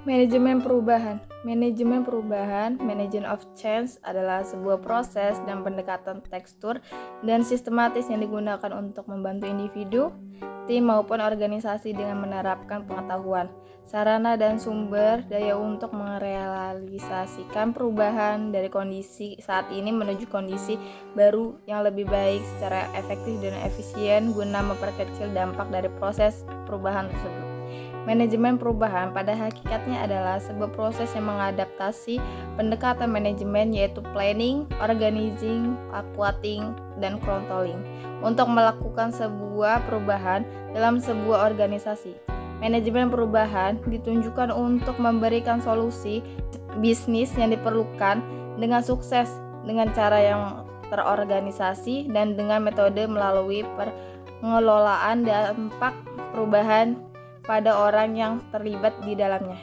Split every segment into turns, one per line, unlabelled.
Manajemen perubahan. Management of change adalah sebuah proses dan pendekatan tekstur dan sistematis yang digunakan untuk membantu individu, tim maupun organisasi dengan menerapkan pengetahuan, sarana dan sumber daya untuk merealisasikan perubahan dari kondisi saat ini menuju kondisi baru yang lebih baik secara efektif dan efisien guna memperkecil dampak dari proses perubahan tersebut. Manajemen perubahan pada hakikatnya adalah sebuah proses yang mengadaptasi pendekatan manajemen yaitu planning, organizing, aquating, dan controlling untuk melakukan sebuah perubahan dalam sebuah organisasi. Manajemen perubahan ditunjukkan untuk memberikan solusi bisnis yang diperlukan dengan sukses dengan cara yang terorganisasi dan dengan metode melalui pengelolaan dampak perubahan pada orang yang terlibat di dalamnya.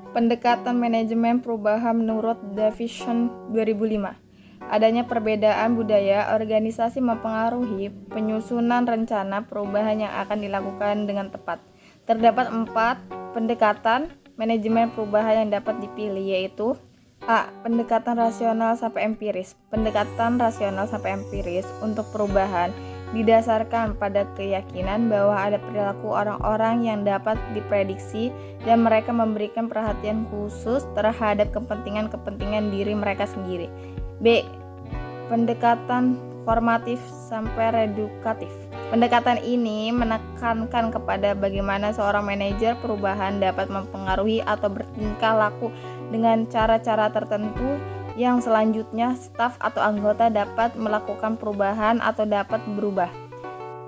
Pendekatan manajemen perubahan menurut Davidson 2005. Adanya perbedaan budaya organisasi mempengaruhi penyusunan rencana perubahan yang akan dilakukan dengan tepat. Terdapat 4 pendekatan manajemen perubahan yang dapat dipilih, yaitu A. Pendekatan rasional sampai empiris. Pendekatan rasional sampai empiris untuk perubahan didasarkan pada keyakinan bahwa ada perilaku orang-orang yang dapat diprediksi dan mereka memberikan perhatian khusus terhadap kepentingan diri mereka sendiri. B. Pendekatan formatif sampai redukatif. Pendekatan ini menekankan kepada bagaimana seorang manajer perubahan dapat mempengaruhi atau bertingkah laku dengan cara-cara tertentu yang selanjutnya staf atau anggota dapat melakukan perubahan atau dapat berubah.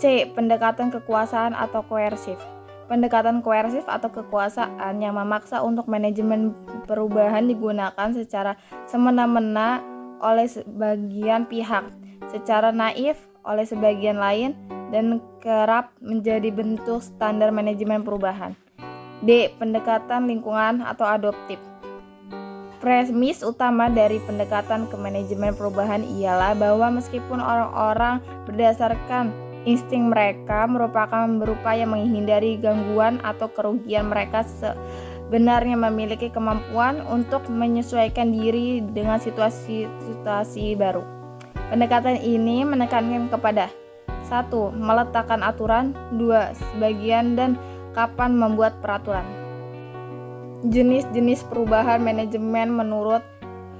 C. Pendekatan kekuasaan atau koersif. Pendekatan koersif atau kekuasaan yang memaksa untuk manajemen perubahan digunakan secara semena-mena oleh sebagian pihak, secara naif oleh sebagian lain, dan kerap menjadi bentuk standar manajemen perubahan. D. Pendekatan lingkungan atau adoptif. Premis utama dari pendekatan ke manajemen perubahan ialah bahwa meskipun orang-orang berdasarkan insting mereka merupakan berupaya menghindari gangguan atau kerugian, mereka sebenarnya memiliki kemampuan untuk menyesuaikan diri dengan situasi baru. Pendekatan ini menekankan kepada 1. Meletakkan aturan, 2. Sebagian dan kapan membuat peraturan. Jenis-jenis perubahan manajemen menurut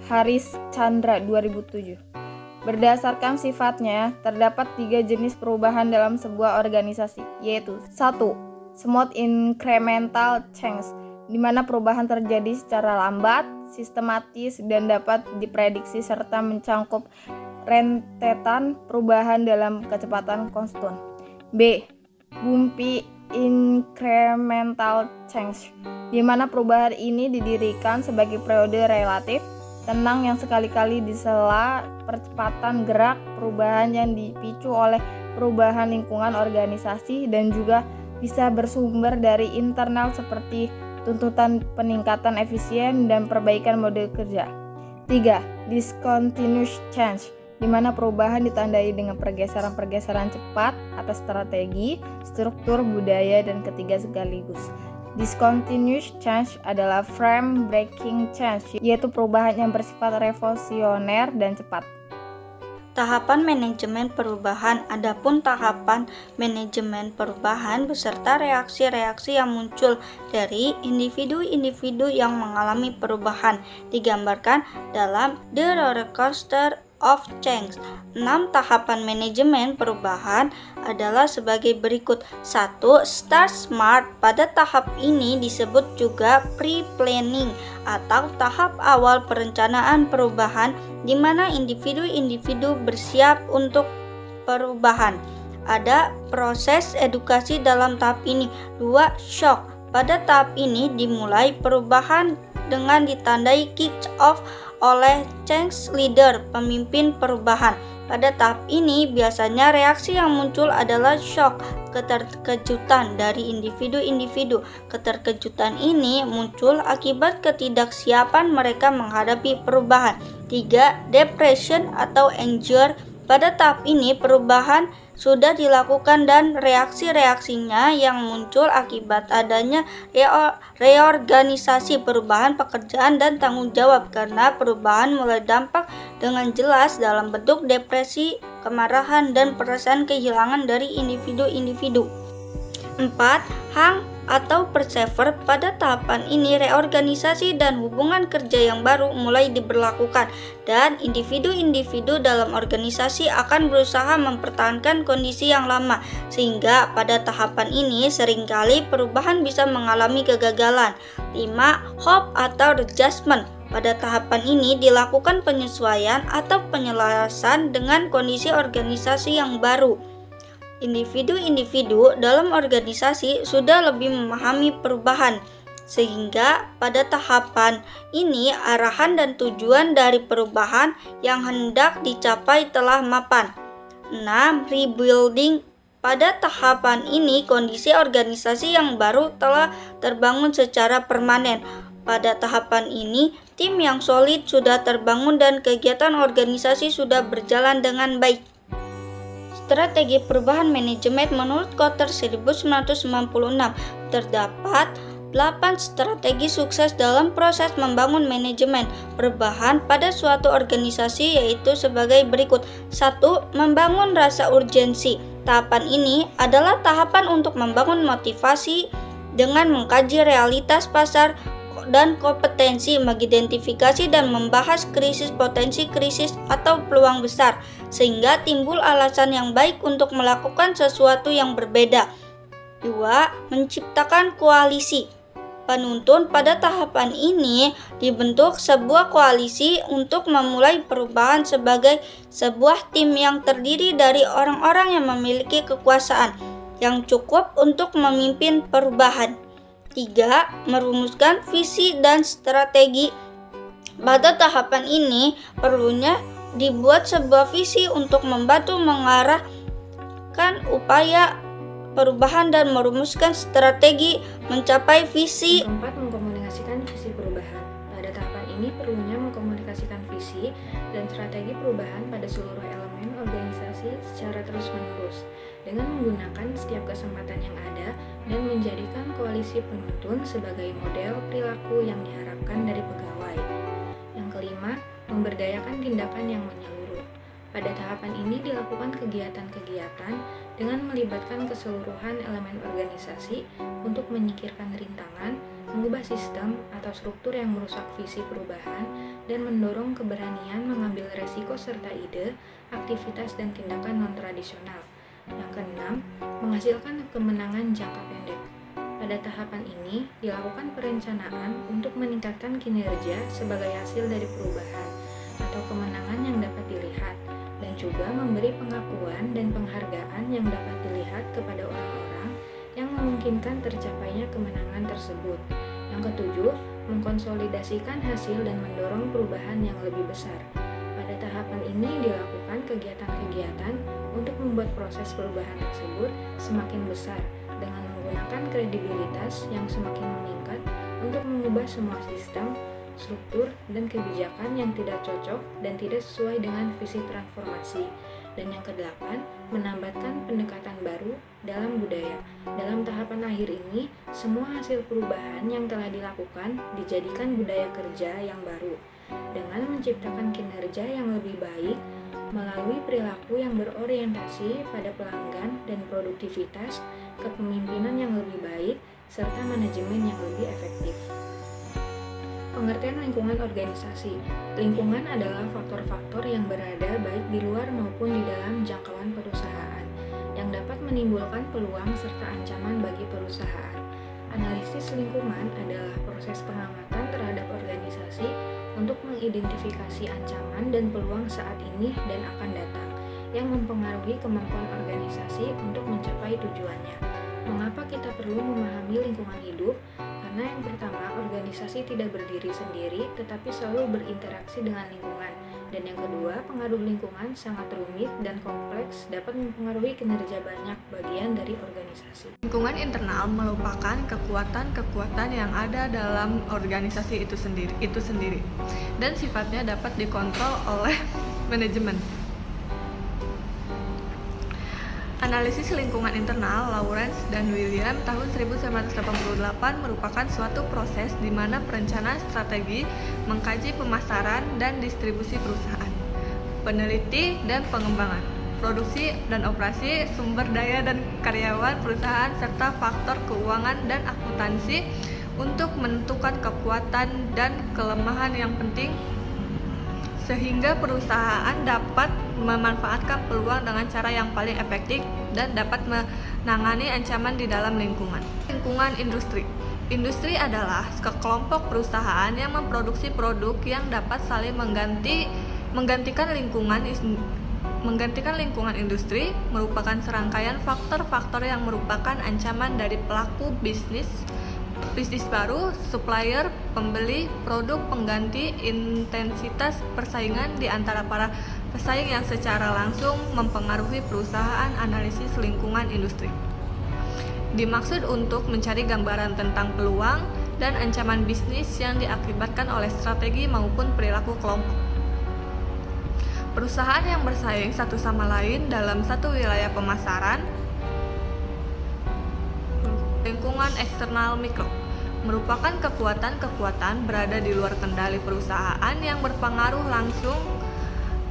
Haris Chandra 2007. Berdasarkan sifatnya, terdapat 3 jenis perubahan dalam sebuah organisasi, yaitu 1. Smooth incremental change, di mana perubahan terjadi secara lambat, sistematis, dan dapat diprediksi serta mencangkup rentetan perubahan dalam kecepatan konstan. B. Bumpy incremental change, di mana perubahan ini didirikan sebagai periode relatif tenang yang sekali-kali disela percepatan gerak perubahan yang dipicu oleh perubahan lingkungan organisasi dan juga bisa bersumber dari internal seperti tuntutan peningkatan efisien dan perbaikan mode kerja. 3. Discontinuous change, di mana perubahan ditandai dengan pergeseran-pergeseran cepat atas strategi, struktur, budaya, dan ketiga sekaligus. Discontinuous change adalah frame breaking change, yaitu perubahan yang bersifat revolusioner dan cepat.
Tahapan manajemen perubahan. Adapun tahapan manajemen perubahan beserta reaksi-reaksi yang muncul dari individu-individu yang mengalami perubahan digambarkan dalam The Roller Coaster of Change. 6 tahapan manajemen perubahan adalah sebagai berikut. 1. Start smart. Pada tahap ini disebut juga pre-planning atau tahap awal perencanaan perubahan, di mana individu-individu bersiap untuk perubahan. Ada proses edukasi dalam tahap ini. 2. Shock. Pada tahap ini dimulai perubahan dengan ditandai kick off oleh change leader, pemimpin perubahan. Pada tahap ini biasanya reaksi yang muncul adalah shock, keterkejutan dari individu-individu. Keterkejutan ini muncul akibat ketidaksiapan mereka menghadapi perubahan. 3. Depression atau anger. Pada tahap ini perubahan sudah dilakukan dan reaksi-reaksinya yang muncul akibat adanya reorganisasi, perubahan pekerjaan dan tanggung jawab, karena perubahan mulai dampak dengan jelas dalam bentuk depresi, kemarahan, dan perasaan kehilangan dari individu-individu. 4. Hang atau persever. Pada tahapan ini reorganisasi dan hubungan kerja yang baru mulai diberlakukan dan individu-individu dalam organisasi akan berusaha mempertahankan kondisi yang lama, sehingga pada tahapan ini seringkali perubahan bisa mengalami kegagalan. 5. Hope atau adjustment. Pada tahapan ini dilakukan penyesuaian atau penyelarasan dengan kondisi organisasi yang baru. Individu-individu dalam organisasi sudah lebih memahami perubahan, sehingga pada tahapan ini arahan dan tujuan dari perubahan yang hendak dicapai telah mapan. 6. Rebuilding. Pada tahapan ini kondisi organisasi yang baru telah terbangun secara permanen. Pada tahapan ini tim yang solid sudah terbangun dan kegiatan organisasi sudah berjalan dengan baik. Strategi perubahan manajemen. Menurut Kotter 1996, terdapat 8 strategi sukses dalam proses membangun manajemen perubahan pada suatu organisasi, yaitu sebagai berikut. 1. Membangun rasa urgensi. Tahapan ini adalah tahapan untuk membangun motivasi dengan mengkaji realitas pasar dan kompetensi, mengidentifikasi dan membahas krisis, potensi krisis atau peluang besar, sehingga timbul alasan yang baik untuk melakukan sesuatu yang berbeda. 2. Menciptakan koalisi. Penuntun pada tahapan ini dibentuk sebuah koalisi untuk memulai perubahan sebagai sebuah tim yang terdiri dari orang-orang yang memiliki kekuasaan yang cukup untuk memimpin perubahan. 3. Merumuskan visi dan strategi. Pada tahapan ini perlunya dibuat sebuah visi untuk membantu mengarahkan upaya perubahan dan merumuskan strategi mencapai visi.
Yang keempat, mengkomunikasikan visi perubahan. Pada tahapan ini perlunya mengkomunikasikan visi dan strategi perubahan pada seluruh elemen organisasi secara terus-menerus dengan menggunakan setiap kesempatan yang ada dan menjadikan koalisi penuntun sebagai model perilaku yang diharapkan dari pegawai. Yang kelima, memberdayakan tindakan yang menyeluruh. Pada tahapan ini dilakukan kegiatan-kegiatan dengan melibatkan keseluruhan elemen organisasi untuk menyingkirkan rintangan, mengubah sistem atau struktur yang merusak visi perubahan, dan mendorong keberanian mengambil resiko serta ide, aktivitas, dan tindakan non-tradisional. Yang keenam, menghasilkan kemenangan jangka pendek. Pada tahapan ini dilakukan perencanaan untuk meningkatkan kinerja sebagai hasil dari perubahan atau kemenangan yang dapat dilihat, dan juga memberi pengakuan dan penghargaan yang dapat dilihat kepada orang-orang yang memungkinkan tercapainya kemenangan tersebut. Yang ketujuh, mengkonsolidasikan hasil dan mendorong perubahan yang lebih besar. Pada tahapan ini dilakukan kegiatan-kegiatan untuk membuat proses perubahan tersebut semakin besar dengan menggunakan kredibilitas yang semakin meningkat untuk mengubah semua sistem, struktur, dan kebijakan yang tidak cocok dan tidak sesuai dengan visi transformasi. Dan yang kedelapan, menambahkan pendekatan baru dalam budaya. Dalam tahapan akhir ini, semua hasil perubahan yang telah dilakukan dijadikan budaya kerja yang baru dengan menciptakan kinerja yang lebih baik melalui perilaku yang berorientasi pada pelanggan dan produktivitas, kepemimpinan yang lebih baik, serta manajemen yang lebih efektif. Pengertian lingkungan organisasi. Lingkungan adalah faktor-faktor yang berada baik di luar maupun di dalam jangkauan perusahaan yang dapat menimbulkan peluang serta ancaman bagi perusahaan. Analisis lingkungan adalah proses pengamatan terhadap organisasi untuk mengidentifikasi ancaman dan peluang saat ini dan akan datang yang mempengaruhi kemampuan organisasi untuk mencapai tujuannya. Mengapa kita perlu memahami lingkungan hidup? Karena yang pertama, organisasi tidak berdiri sendiri tetapi selalu berinteraksi dengan lingkungan. Dan yang kedua, pengaruh lingkungan sangat rumit dan kompleks, dapat mempengaruhi kinerja banyak bagian dari organisasi.
Lingkungan internal merupakan kekuatan-kekuatan yang ada dalam organisasi itu sendiri dan sifatnya dapat dikontrol oleh manajemen. Analisis lingkungan internal Lawrence dan William tahun 1988 merupakan suatu proses di mana perencana strategi mengkaji pemasaran dan distribusi perusahaan, peneliti dan pengembangan, produksi dan operasi, sumber daya dan karyawan perusahaan, serta faktor keuangan dan akuntansi untuk menentukan kekuatan dan kelemahan yang penting sehingga perusahaan dapat memanfaatkan peluang dengan cara yang paling efektif dan dapat menangani ancaman di dalam lingkungan. Lingkungan industri. Industri adalah sekelompok perusahaan yang memproduksi produk yang dapat saling menggantikan lingkungan industri merupakan serangkaian faktor-faktor yang merupakan ancaman dari pelaku bisnis baru, supplier, pembeli, produk pengganti, intensitas persaingan di antara para pesaing yang secara langsung mempengaruhi perusahaan. Analisis lingkungan industri dimaksud untuk mencari gambaran tentang peluang dan ancaman bisnis yang diakibatkan oleh strategi maupun perilaku kelompok perusahaan yang bersaing satu sama lain dalam satu wilayah pemasaran. Lingkungan eksternal mikro merupakan kekuatan-kekuatan berada di luar kendali perusahaan yang berpengaruh langsung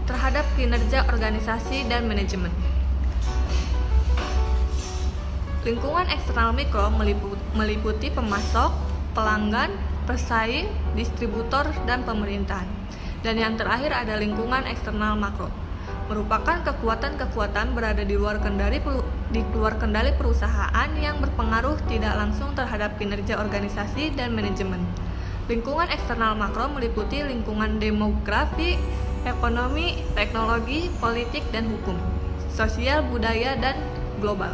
terhadap kinerja organisasi dan manajemen. Lingkungan eksternal mikro meliputi pemasok, pelanggan, pesaing, distributor, dan pemerintahan. Dan yang terakhir ada lingkungan eksternal makro, merupakan kekuatan-kekuatan berada di luar kendali perusahaan yang berpengaruh tidak langsung terhadap kinerja organisasi dan manajemen. Lingkungan eksternal makro meliputi lingkungan demografi, ekonomi, teknologi, politik dan hukum, sosial, budaya, dan global.